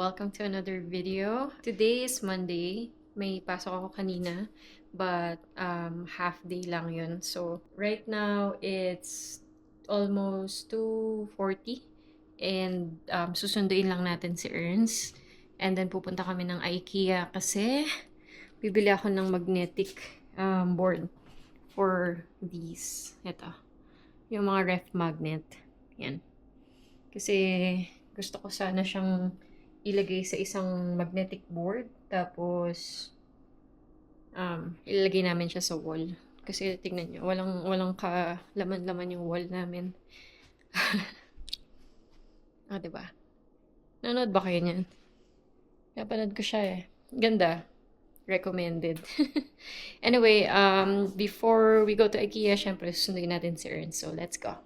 Welcome to another video. Today is Monday. May pasok ako kanina, but half day lang yun. So, right now, it's almost 2:40 and susunduin lang natin si Ernst. And then, pupunta kami ng IKEA kasi bibili ako ng magnetic board for these. Ito. Yung mga ref magnet. Yan. Kasi gusto ko sana siyang ilagay sa isang magnetic board. Tapos, ilalagay namin siya sa wall. Kasi tingnan nyo, walang kalaman-laman yung wall namin. Diba? Nanood ba kayo niyan? Napanood ko siya eh. Ganda. Recommended. Anyway, before we go to IKEA, syempre, susunduin natin si Ernst. So, let's go.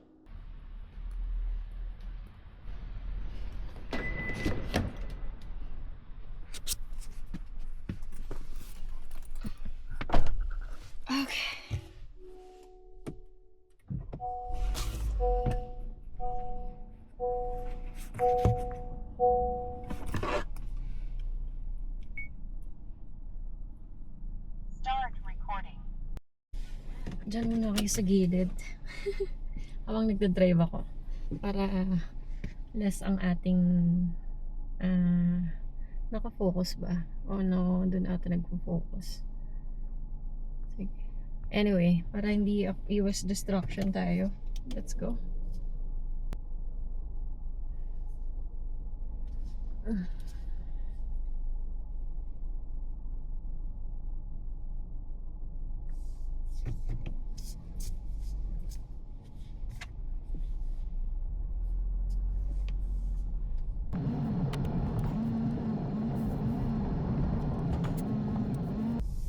Okay. Start recording. Diyan muna kayo sa gilid. Habang nagdadrive ako. Para less ang ating nakafocus ba? O no, dun ata nagpo-focus. Sige. Anyway, para hindi iwas distraction tayo. Let's go.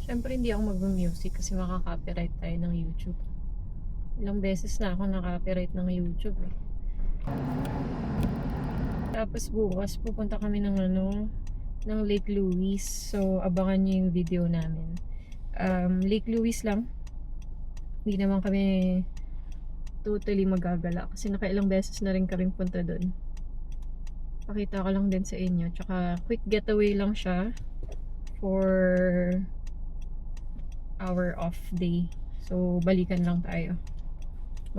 Siyempre hindi ako mag-music kasi makaka-copyright tayo ng YouTube. Ilang beses na ako na-copyright ng YouTube eh. Tapos bukas pupunta kami ng ng Lake Louise. So abangan niyo yung video namin. Lake Louise lang. Hindi naman kami totally magagala kasi nakailang beses na rin kaming punta doon. Pakita ko lang din sa inyo. Tsaka quick getaway lang siya for our off day. So, balikan lang tayo.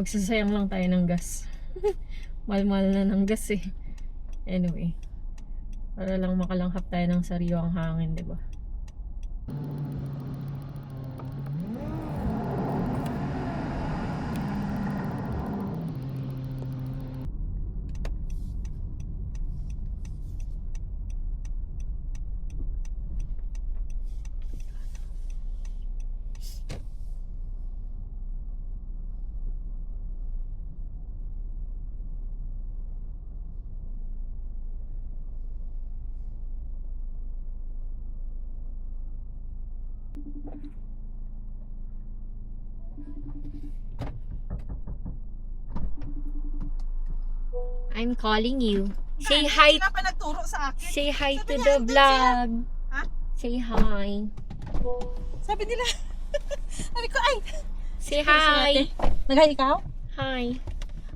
Magsasayang lang tayo ng gas. Mahal-mahal na ng gas eh. Anyway. Para lang makalanghap tayo ng sariwang hangin, diba? I'm calling you. Say hi. Sila pa nagturo sa akin. Say hi to Sabi the niya, vlog. Ha? Say hi. Sabi nila. Sabi ko, ay. Say hi. Naghay ikaw? Hi.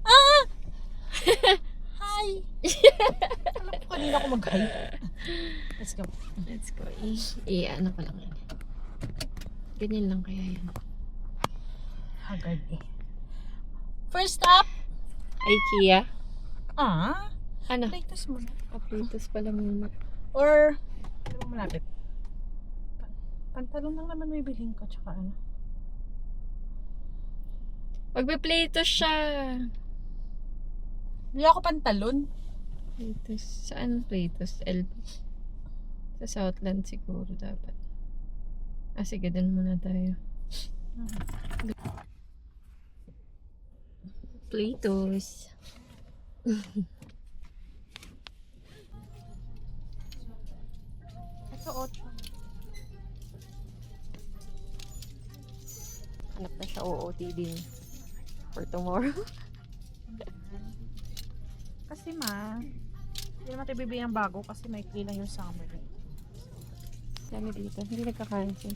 Ah! Hi. Alam ko kanina ako mag-hi. Let's go. Let's go. Ano ko lang yan. Ganyan lang kaya yan. Haggard eh. First stop. IKEA. Ah. Ano? Latest muna. Aplitos pala muna. Or, ano ba malapit? Pantalon lang naman may bilhin ko. Tsaka ano. Magbe-Playtos siya. Bili ako pantalon. Playtos. Saan Playtos? Sa Southland siguro dapat. Sige, dun muna tayo. Playtos. Ito 8. Hanap na siya OOTD for tomorrow. Kasi hindi naman tayo bibili ng bago kasi may lang yung summer. Dami dito. Hindi nagka-cancel.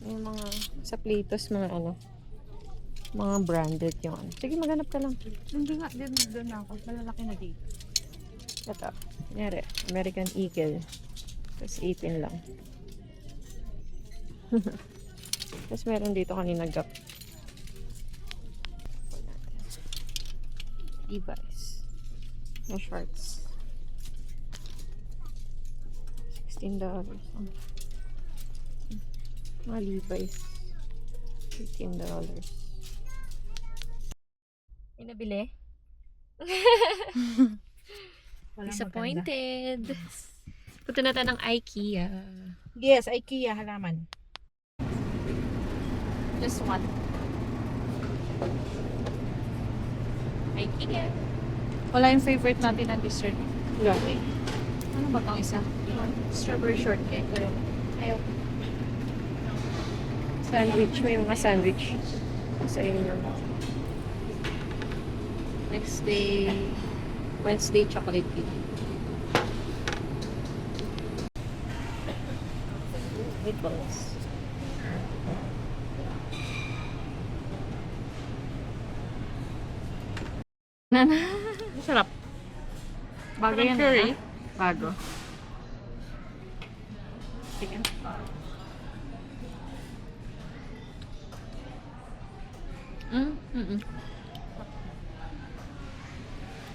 Yung mga sa Playtos, mga branded yung ano. Sige, maghanap ka lang. Hindi nga, doon ako. Malalaki na dito. Ito. Kunyari, American Eagle. Tapos 18 lang. Tapos meron dito kanina Gap. Levi's. Na shorts. $16. Mga Levi's. $18. May nabili? Disappointed. Punta na tayo ng IKEA. Yes, IKEA halaman. Just one. IKEA. Wala yung favorite natin na dessert. Okay. Ano ba itong isa? Strawberry shortcake. Ayaw. Sandwich. May mga sandwich. Sa inyo. Next day, Wednesday, chocolate cake. Meatballs. Nana. Sarap. Bago yan. Curry. Bago. Chicken.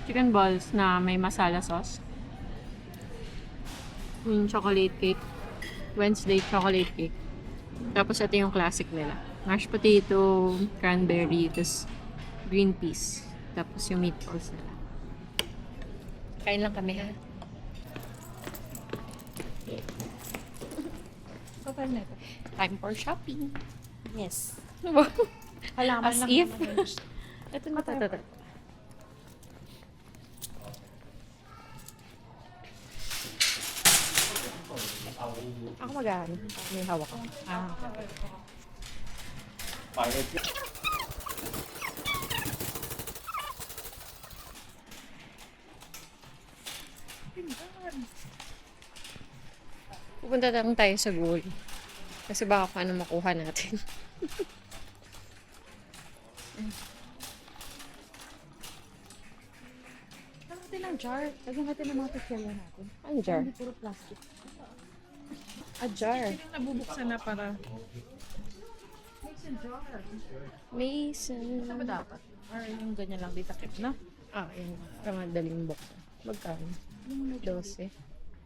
Chicken balls na may masala sauce. Yung chocolate cake. Wednesday chocolate cake. Tapos ito yung classic nila. Mashed potato, cranberry, tapos green peas. Tapos yung meatballs nila. Kain lang kami ha. Kapal na ito. Time for shopping. Yes. Wow. Halaman As lang if. naman yun. Ito na ito. Ako mag-aano. May hawak ako. Ah. Pupunta lang tayo sa goal. Kasi baka kung ano makuha natin. Lagyan natin ng jar. Lagyan natin ng mga picture natin. Ang jar. Hindi puro plastic. A jar. Yung nabubuksan na para... Mason jar. Mason. Ano ba dapat? Or yung ganyan lang, di takip na? Ah, yun. Para madaling buksan. Magkano? 12.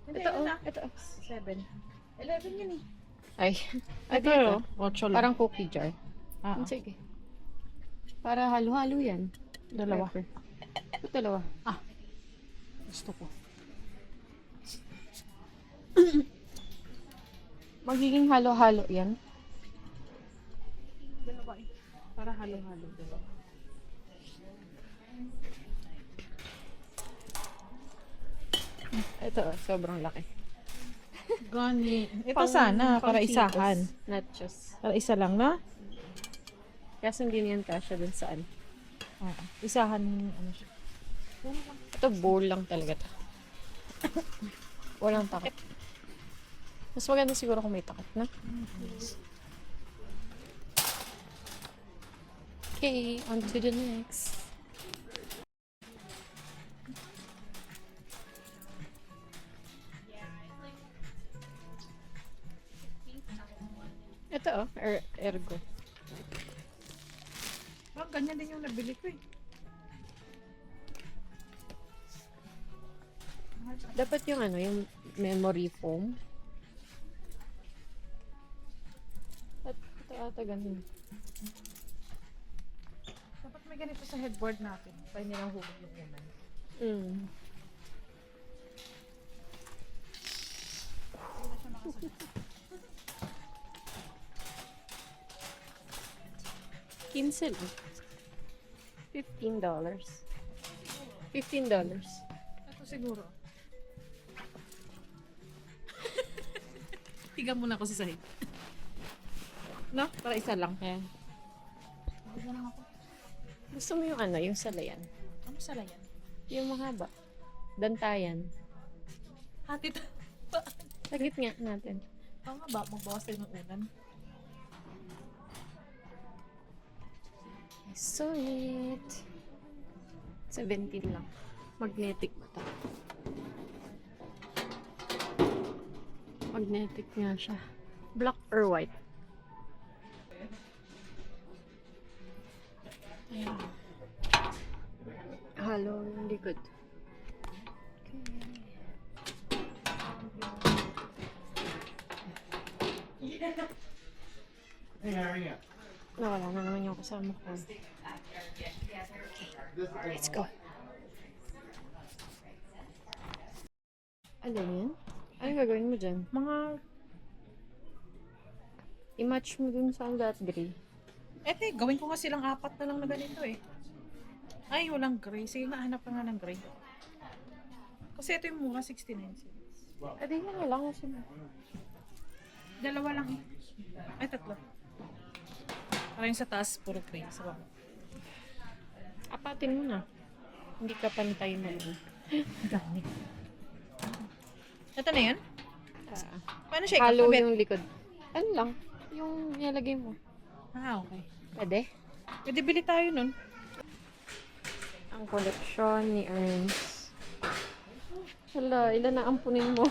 Hindi, Ito, yun oh. na. Ito, oh. 7. 11 yun eh. Ay. Ito, dito. 8 lang. Parang cookie jar. Ah, Sige. Para halo-halo yan. dalawa. Pepper. Ito dalawa. Gusto ko. Magiging halo-halo yan. Dalawa eh. Para halo-halo. Dalawa. Ito, oh, sobrang laki. Gani. Ito sana, para isahan. Nachos. Para isa lang na? Kasi hindi niyan kasha dun saan. Oo. Isahan, ano siya. Ito, bowl lang talaga to. Walang takip. Mas maganda siguro kung may takip na. Okay, on to the next. Ito oh, ergo. Ganyan din yung nabili ko eh. Dapat yung ano, yung memory foam. At ito ata ganun. Dapat may ganito sa headboard natin. Pa hindi lang hubog yung unan. Mm. $15. $15. Ito siguro. Tiga muna ako sa sahig. No? Para isa lang. Ayan. Tiga lang ako. Gusto mo yung ano, yung salayan? Ano sala yan? Yung mahaba. Dantayan. Hati to. Sa gitna natin. Tama ba? Magbawas tayo ng unan. I saw it. 17 lang. Magnetic ba ito? Magnetic nga siya. Black or white? Ayan. Halo yung likod. Nawala na naman yung kasama ko. Okay, let's go. Ano yan? Ano gagawin mo dyan? Mga, I-match mo dun sa that gray. gawin ko nga silang 4 na lang na ganito eh. Ay, walang gray. Sige nga, hanap ka nga ng gray. Kasi ito yung mura, 69 cents. Adi nga lang kasi. Dalawa lang eh. Ay, 3. Para yung sa taas, puro gray. Sa baba. Apatin mo na. Hindi ka pantay mo. Dami. Ito na yan? Paano siya Halo ikakabit? yung likod. Ano lang? Yung nilagay mo. Ah, okay. Pwede? Pwede bili tayo nun. Ang koleksyon ni Ernst. Hala, ilan na ampunin mo?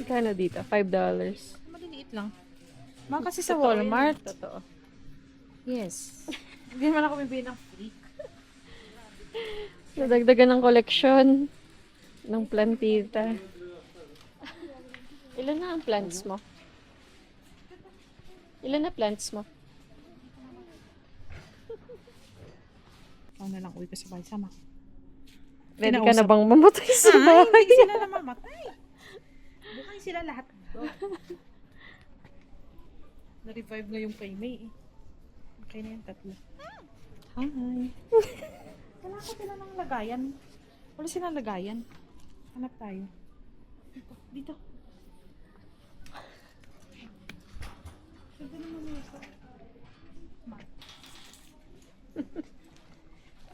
Kano dito? $5. Maliliit lang. Mga kasi sa Walmart. Totoo. Yes. Hindi naman ako bibili ng freak. Nadagdagan ng koleksyon ng plantita. Ilan na ang plants mo? Ilan na plants mo? Ikaw na lang uwi ka sa bahay. Sama. Ready ka na Kinausap. bang mamatay sa Ay, bahay? hindi sila namamatay. Buhay sila lahat. Na-revive nga yung kay May eh. Okay na yung 3. Hi. Wala ko sila ng lagayan. Wala silang lagayan. Hanap tayo. Dito. Dito. Pwede naman yung isa.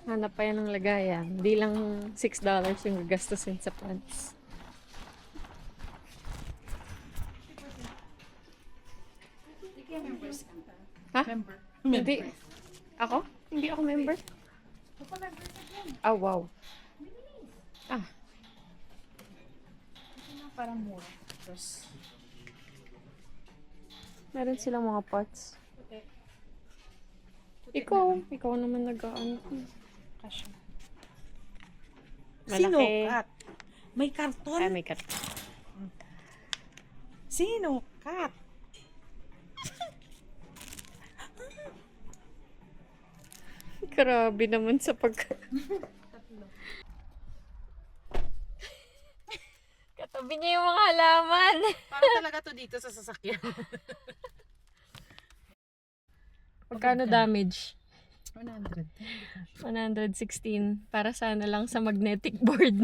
Hanap pa yan ng lagayan. Hindi lang $6 yung gagastusin sa plants. Ha? Member. Hindi. Ako? Hindi ako member. Ah, wow. Ah, Parang mura. Tapos, meron silang mga pots. puti. Ikaw naman nag-ano. Kasha. Malaki. Sinukat. May Ay, karton. may cut. Sinukat. Grabe naman sa Katabi niya yung mga halaman. Parang talaga to dito sa sasakyan. Pagkano damage? 100. 116. Para sana lang sa magnetic board.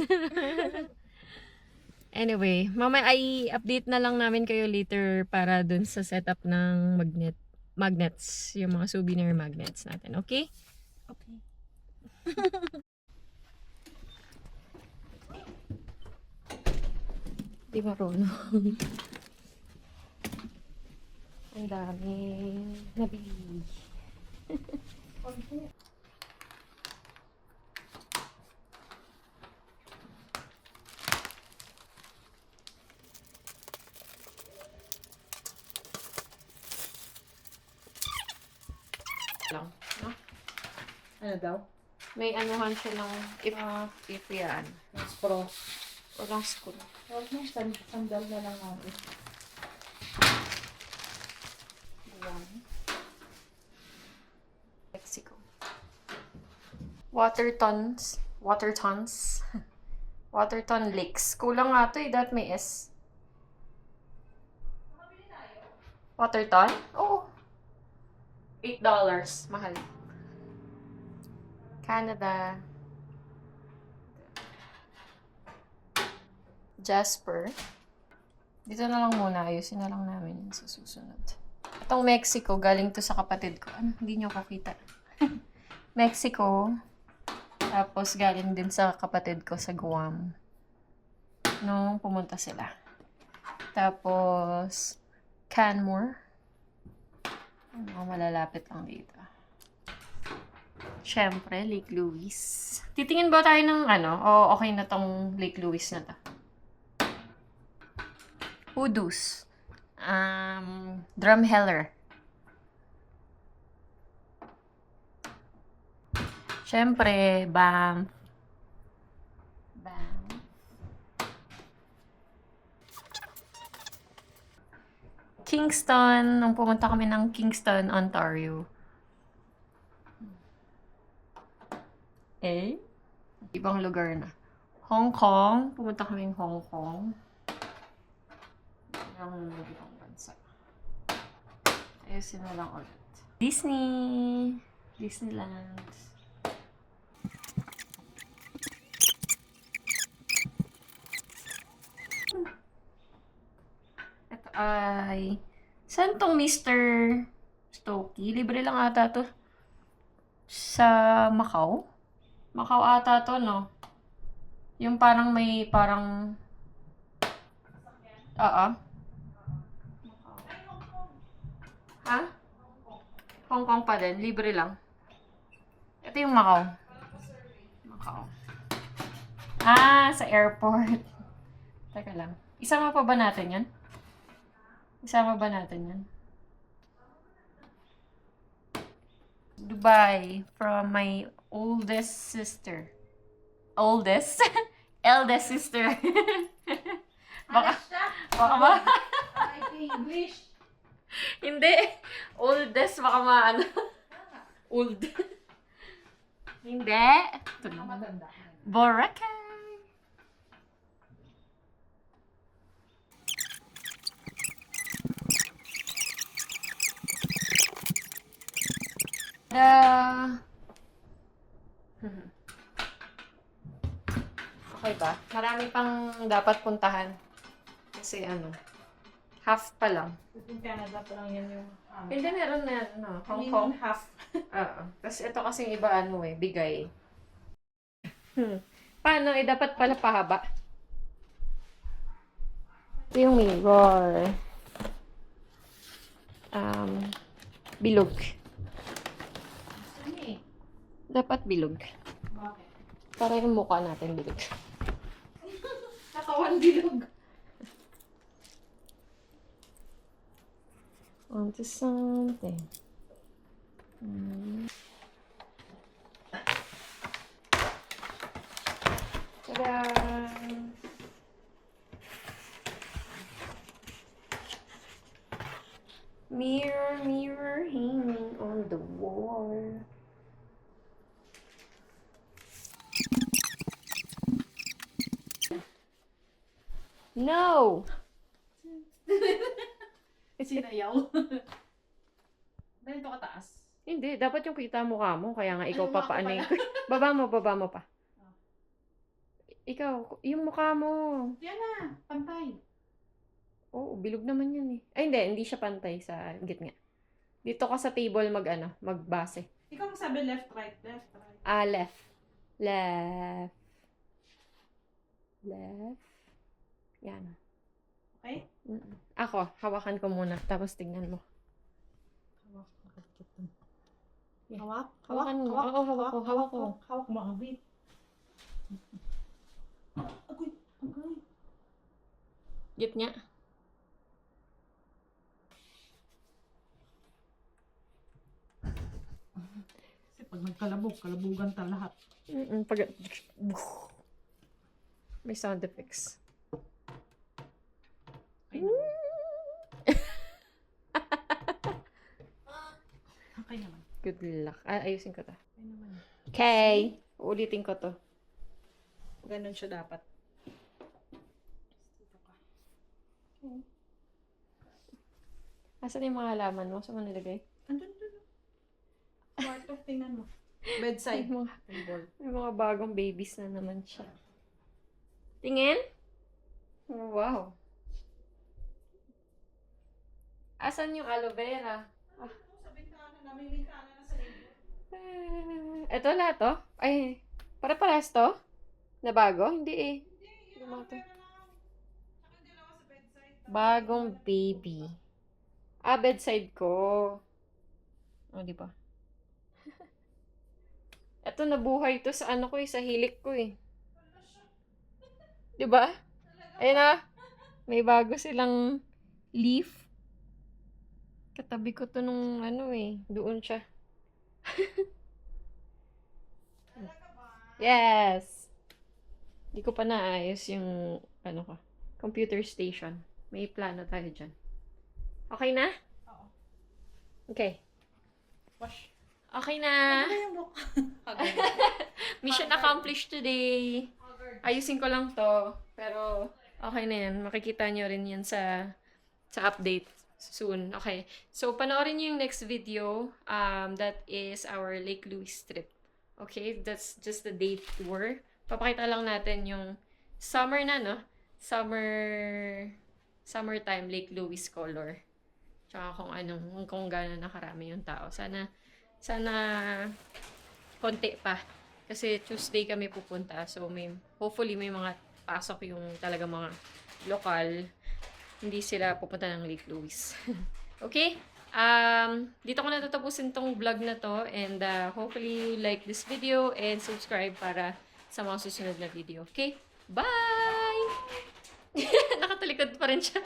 Anyway, mamaya i-update na lang namin kayo later para dun sa setup ng magnets. Yung mga souvenir magnets natin. Okay? Okay. Di marunong. Ang dami nabili. lang, no? Ano daw? May anuhan siya ng if yan. Mas pro. Walang screw. Huwag mo, sandal na lang natin. Ayan. Mexico. Waterton Lakes. Kulang nga to eh. That may S. Waterton? Oo. $8. Mahal. Canada. Jasper. Dito na lang muna. Ayusin na lang namin yun sa susunod. Itong Mexico, galing to sa kapatid ko. Ano? Hindi nyo kakita. Mexico. Tapos galing din sa kapatid ko sa Guam. Nung pumunta sila. Tapos, Canmore. Ano, malalapit lang dito. Siyempre, Lake Louise. Titingin ba tayo ng ano? O okay na tong Lake Louise na to? Hoodoos. Drumheller. Siyempre, Banff. Banff. Kingston. Nung pumunta kami ng Kingston, Ontario. Ibang lugar na. Hong Kong. Pumunta kami ng Hong Kong. Ang ibang bansa. Ayusin na lang ulit. Disney. Disneyland. Ito ay... Saan tong Mr. Stokey? Libre lang ata to. Sa Macau? Macau ata to, no? Yung parang may parang... Oo. Ha? Hong Kong pa din. Libre lang. Ito yung Macau. Macau. Ah, sa airport. Teka lang. Isama pa ba natin yan? Isama ba natin yan? Dubai. From my oldest sister. Oldest? Eldest sister. Baka ba? English. Hindi. Oldest, baka maano. Old. Hindi. Ito na. Boracay. Okay ba? Marami pang dapat puntahan. Kasi ano, half pa lang. Yung Canada pa lang yan yung... Hindi, meron na, no, Hong Kong. half. Oo. Tapos ito kasing iba, ano eh, bigay. Paano? Eh, dapat pala pahaba. Ito yung mirror. Bilog. Dapat bilog. Bakit? Para yung mukha natin bilog. Katawan bilog. Onto something. Ta-da! Mirror, mirror hanging on the wall. No! Sinayaw. Dahil ito kataas. Hindi, dapat yung kita mukha mo. Kaya nga ikaw Ay, mukha ko papaano pala. baba mo pa. Ikaw, yung mukha mo. Yan na, pantay. Oo, bilog naman yun eh. Ay, hindi siya pantay sa gitna. Dito ka sa table magbase. Ikaw magsabi left, right, left, right. Ah, left. Left. Left. Yan. Okay? Ako, hawakan ko muna. Tapos tingnan mo. Hawak. Yeah. Hawak? Hawakan mo. Oo, hawak ko. Hawak ko. Hawak mo ang bit. Agoy. Gitna. Kasi pag nagkalabog, kalabugan ta lahat. Pag... May sound effects. Okay naman. Okay naman. Good luck. Ayusin ko to. Okay naman. Okay. Uulitin ko to. Ganun siya dapat. Asan yung mga halaman mo? Saan mo nilagay? Andun. Kwarto, tingnan mo. Bedside. May mga bagong babies na naman siya. Tingin? Wow. Asan yung aloe vera? Sa bintana na, may bintana na sa libro. Ito lahat to? Ay, para-parehas to? Na bago? Hindi eh. Hindi, Luma to. Saka dalawa sa bedside. Bagong baby. Bedside ko. O, di ba? Ito, nabuhay to sa ano ko sa hilik ko eh. 'Di ba? Ayun na. May bago silang leaf. Katabi ko to nung ano eh. Doon siya. Yes! Hindi ko pa naayos yung ano ko. Computer station. May plano tayo dyan. Okay na? Oo. Okay. Wash. Okay na. Ano yung mukha? Mission accomplished today. Ayusin ko lang to. Pero, okay na yan. Makikita nyo rin yan sa update soon. Okay. So, panoorin nyo yung next video. That is our Lake Louise trip. Okay? That's just the day tour. Papakita lang natin yung summer na, no? Summertime Lake Louise color. Tsaka kung gano'n nakarami yung tao. Sana konti pa. Kasi Tuesday kami pupunta. So, hopefully may mga pasok yung talaga mga lokal. Hindi sila pupunta ng Lake Louise. Okay? Dito ko natatapusin tong vlog na to. And hopefully you like this video and subscribe para sa mga susunod na video. Okay? Bye! Nakatalikod pa rin siya.